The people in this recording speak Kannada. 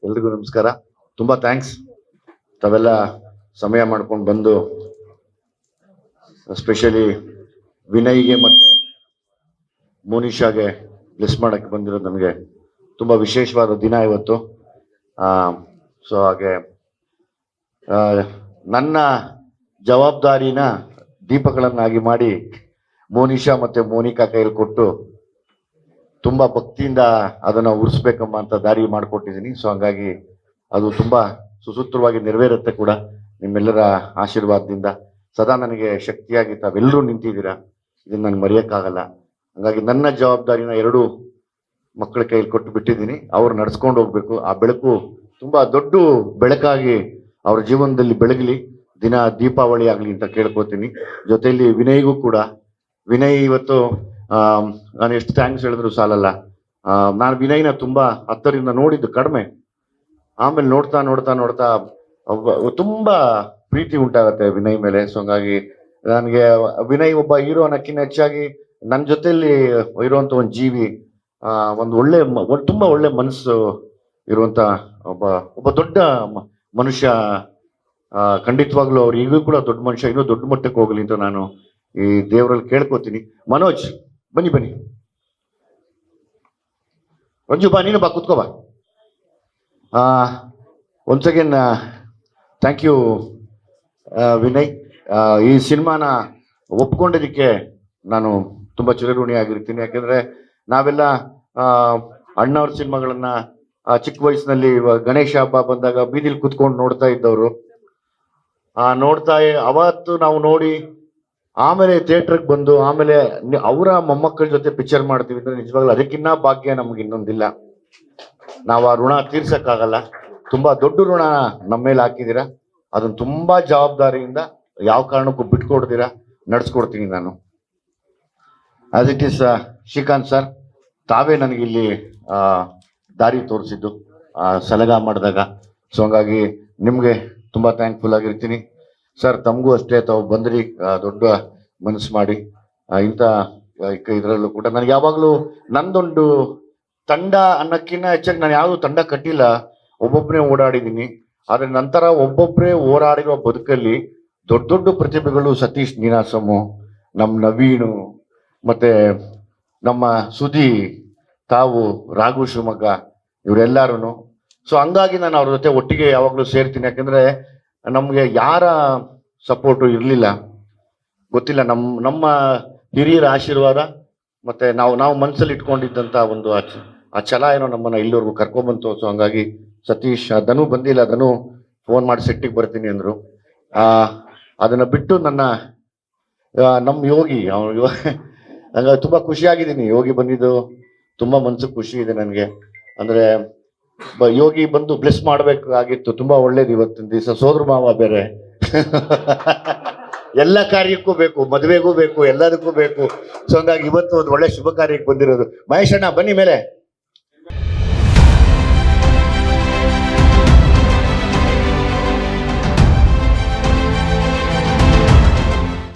ಎಲ್ರಿಗೂ ನಮಸ್ಕಾರ. ತುಂಬಾ ಥ್ಯಾಂಕ್ಸ್ ತಾವೆಲ್ಲ ಸಮಯ ಮಾಡ್ಕೊಂಡು ಬಂದು, ಎಸ್ಪೆಷಲಿ ವಿನಯ್ಗೆ ಮತ್ತೆ ಮೋನಿಶಾಗೆ ಬ್ಲೆಸ್ ಮಾಡಕ್ಕೆ ಬಂದಿರೋದು ನನಗೆ ತುಂಬಾ ವಿಶೇಷವಾದ ದಿನ ಇವತ್ತು. ಸೊ ಹಾಗೆ ನನ್ನ ಜವಾಬ್ದಾರಿನ ದೀಪಗಳನ್ನಾಗಿ ಮಾಡಿ ಮೋನಿಶಾ ಮತ್ತೆ ಮೋನಿಕಾ ಕೈಯಲ್ಲಿ ಕೊಟ್ಟು ತುಂಬಾ ಭಕ್ತಿಯಿಂದ ಅದನ್ನ ಉರಿಸ್ಬೇಕಮ್ಮ ಅಂತ ದಾರಿ ಮಾಡಿಕೊಟ್ಟಿದ್ದೀನಿ. ಸೊ ಹಂಗಾಗಿ ಅದು ತುಂಬಾ ಸುಸೂತ್ರವಾಗಿ ನೆರವೇರುತ್ತೆ ಕೂಡ. ನಿಮ್ಮೆಲ್ಲರ ಆಶೀರ್ವಾದದಿಂದ ಸದಾ ನನಗೆ ಶಕ್ತಿಯಾಗಿ ತಾವೆಲ್ಲರೂ ನಿಂತಿದ್ದೀರಾ, ಇದನ್ನ ನಾನು ಮರೆಯೋಕ್ಕಾಗಲ್ಲ. ಹಂಗಾಗಿ ನನ್ನ ಜವಾಬ್ದಾರಿನ ಎರಡು ಮಕ್ಕಳ ಕೈಯಲ್ಲಿ ಕೊಟ್ಟು ಬಿಟ್ಟಿದ್ದೀನಿ. ಅವ್ರು ನಡ್ಸ್ಕೊಂಡು ಹೋಗ್ಬೇಕು. ಆ ಬೆಳಕು ತುಂಬಾ ದೊಡ್ಡ ಬೆಳಕಾಗಿ ಅವ್ರ ಜೀವನದಲ್ಲಿ ಬೆಳಗಲಿ, ದಿನ ದೀಪಾವಳಿ ಆಗಲಿ ಅಂತ ಕೇಳ್ಕೊತೀನಿ. ಜೊತೆಯಲ್ಲಿ ವಿನಯ್ಗೂ ಕೂಡ, ವಿನಯ್ ಇವತ್ತು ನಾನು ಎಷ್ಟು ಥ್ಯಾಂಕ್ಸ್ ಹೇಳಿದ್ರು ಸಾಲಲ್ಲ. ನಾನು ವಿನಯ್ನ ತುಂಬಾ ಹತ್ತರಿಂದ ನೋಡಿದ್ದು ಕಡಿಮೆ, ಆಮೇಲೆ ನೋಡ್ತಾ ನೋಡ್ತಾ ನೋಡ್ತಾ ತುಂಬಾ ಪ್ರೀತಿ ಉಂಟಾಗತ್ತೆ ವಿನಯ್ ಮೇಲೆ. ಸೊ ಹಂಗಾಗಿ ನನಗೆ ವಿನಯ್ ಒಬ್ಬ ಹೀರೋ ಅನ್ನಕ್ಕಿಂತ ಹೆಚ್ಚಾಗಿ ನನ್ನ ಜೊತೆಯಲ್ಲಿ ಇರುವಂತ ಒಂದು ಜೀವಿ, ಒಂದು ಒಳ್ಳೆ ತುಂಬಾ ಒಳ್ಳೆ ಮನಸ್ಸು ಇರುವಂತ ಒಬ್ಬ ದೊಡ್ಡ ಮನುಷ್ಯ. ಖಂಡಿತವಾಗ್ಲೂ ಅವ್ರು ಈಗಲೂ ಕೂಡ ದೊಡ್ಡ ಮನುಷ್ಯ, ಇನ್ನೂ ದೊಡ್ಡ ಮಟ್ಟಕ್ಕೆ ಹೋಗ್ಲಿ ಅಂತ ನಾನು ಈ ದೇವರಲ್ಲಿ ಕೇಳ್ಕೊತೀನಿ. ಮನೋಜ್ ಬನ್ನಿ ಬನ್ನಿ, ರಂಜು ಬಾ, ನೀನು ಬಾ, ಕುತ್ಕೋ ಬಾ. Once again thank you Vinay. ಈ ಸಿನಿಮಾನ ಒಪ್ಕೊಂಡಿದ್ದಕ್ಕೆ ನಾನು ತುಂಬಾ ಚಿರಋಣಿ ಆಗಿರ್ತೀನಿ. ಯಾಕೆಂದ್ರೆ ನಾವೆಲ್ಲ ಅಣ್ಣವ್ರ ಸಿನಿಮಾಗಳನ್ನ ಚಿಕ್ಕ ವಯಸ್ಸಿನಲ್ಲಿ ಗಣೇಶ ಹಬ್ಬ ಬಂದಾಗ ಬೀದಿಲಿ ಕುತ್ಕೊಂಡು ನೋಡ್ತಾ ಇದ್ದವರು. ಅವತ್ತು ನಾವು ನೋಡಿ ಆಮೇಲೆ ಥಿಯೇಟರ್ಗೆ ಬಂದು ಆಮೇಲೆ ಅವರ ಮೊಮ್ಮಕ್ಕಳ ಜೊತೆ ಪಿಕ್ಚರ್ ಮಾಡ್ತೀವಿ ಅಂದ್ರೆ ನಿಜವಾಗ್ಲೂ ಅದಕ್ಕಿನ್ನ ಭಾಗ್ಯ ನಮ್ಗೆ ಇನ್ನೊಂದಿಲ್ಲ. ನಾವು ಆ ಋಣ ತೀರ್ಸಕ್ಕಾಗಲ್ಲ. ತುಂಬಾ ದೊಡ್ಡ ಋಣ ನಮ್ಮ ಮೇಲೆ ಹಾಕಿದ್ದೀರಾ. ಅದನ್ನ ತುಂಬಾ ಜವಾಬ್ದಾರಿಯಿಂದ ಯಾವ ಕಾರಣಕ್ಕೂ ಬಿಟ್ಕೊಡ್ತೀರಾ ನಡ್ಸ್ಕೊಡ್ತೀನಿ ನಾನು. As it is Srikanth sir, ತಾವೇ ನನಗೆ ಇಲ್ಲಿ ದಾರಿ ತೋರಿಸಿದ್ದು ಸಲಗ ಮಾಡಿದಾಗ. ಸೊ ಹಂಗಾಗಿ ನಿಮ್ಗೆ ತುಂಬಾ ಥ್ಯಾಂಕ್ಫುಲ್ ಆಗಿರ್ತೀನಿ ಸರ್. ತಮಗೂ ಅಷ್ಟೇ, ತಾವು ಬಂದ್ರಿ ದೊಡ್ಡ ಮನಸ್ಸು ಮಾಡಿ. ಇಂಥ ಇದರಲ್ಲೂ ಕೂಡ ನನಗೆ ಯಾವಾಗಲೂ ನಂದೊಂದು ತಂಡ ಅನ್ನಕ್ಕಿಂತ ಹೆಚ್ಚಾಗಿ ನಾನು ಯಾವುದು ತಂಡ ಕಟ್ಟಿಲ್ಲ, ಒಬ್ಬೊಬ್ಬನೇ ಓಡಾಡಿದ್ದೀನಿ. ಆದ್ರೆ ನಂತರ ಒಬ್ಬೊಬ್ಬರೇ ಓಡಾಡಿರೋ ಬದುಕಲ್ಲಿ ದೊಡ್ಡ ದೊಡ್ಡ ಪ್ರತಿಭೆಗಳು, ಸತೀಶ್ ನೀನಾಸಮು, ನಮ್ಮ ನವೀನು, ಮತ್ತೆ ನಮ್ಮ ಸುಧಿ, ತಾವು, ರಾಘು ಶಿವಮೊಗ್ಗ, ಇವರೆಲ್ಲರೂ. ಸೊ ಹಂಗಾಗಿ ನಾನು ಅವ್ರ ಜೊತೆ ಒಟ್ಟಿಗೆ ಯಾವಾಗಲೂ ಸೇರ್ತೀನಿ. ಯಾಕಂದ್ರೆ ನಮ್ಗೆ ಯಾರ ಸಪೋರ್ಟು ಇರಲಿಲ್ಲ, ಗೊತ್ತಿಲ್ಲ. ನಮ್ಮ ಹಿರಿಯರ ಆಶೀರ್ವಾದ ಮತ್ತೆ ನಾವು ಮನಸ್ಸಲ್ಲಿ ಇಟ್ಕೊಂಡಿದ್ದಂತ ಒಂದು ಆ ಛಲ ಏನೋ ನಮ್ಮನ್ನ ಇಲ್ಲಿವರೆಗೂ ಕರ್ಕೊಂಡ್ಬಂತು. ಸೊ ಹಂಗಾಗಿ ಸತೀಶ್, ಧನು ಬಂದಿಲ್ಲ, ಧನು ಫೋನ್ ಮಾಡಿ ಸೆಟ್ಟಿಗೆ ಬರ್ತೀನಿ ಅಂದ್ರು. ಅದನ್ನ ಬಿಟ್ಟು ನಮ್ಮ ಯೋಗಿ ಹಂಗಾಗಿ ತುಂಬಾ ಖುಷಿಯಾಗಿದ್ದೀನಿ. ಯೋಗಿ ಬಂದಿದ್ದು ತುಂಬಾ ಮನ್ಸಿಗೆ ಖುಷಿ ಇದೆ ನನಗೆ. ಅಂದ್ರೆ ಯೋಗಿ ಬಂದು ಬ್ಲೆಸ್ ಮಾಡ್ಬೇಕಾಗಿತ್ತು. ತುಂಬಾ ಒಳ್ಳೇದು ಇವತ್ತಿನ ದಿವಸ. ಸೋದರ ಮಾವ ಬೇರೆ ಎಲ್ಲ ಕಾರ್ಯಕ್ಕೂ ಬೇಕು, ಮದುವೆಗೂ ಬೇಕು, ಎಲ್ಲದಕ್ಕೂ ಬೇಕು. ಸೊ ಹಂಗಾಗಿ ಇವತ್ತು ಒಂದು ಒಳ್ಳೆ ಶುಭ ಕಾರ್ಯಕ್ಕೆ ಬಂದಿರೋದು. ಮಹೇಶ್ ಅಣ್ಣ ಬನ್ನಿ ಮೇಲೆ.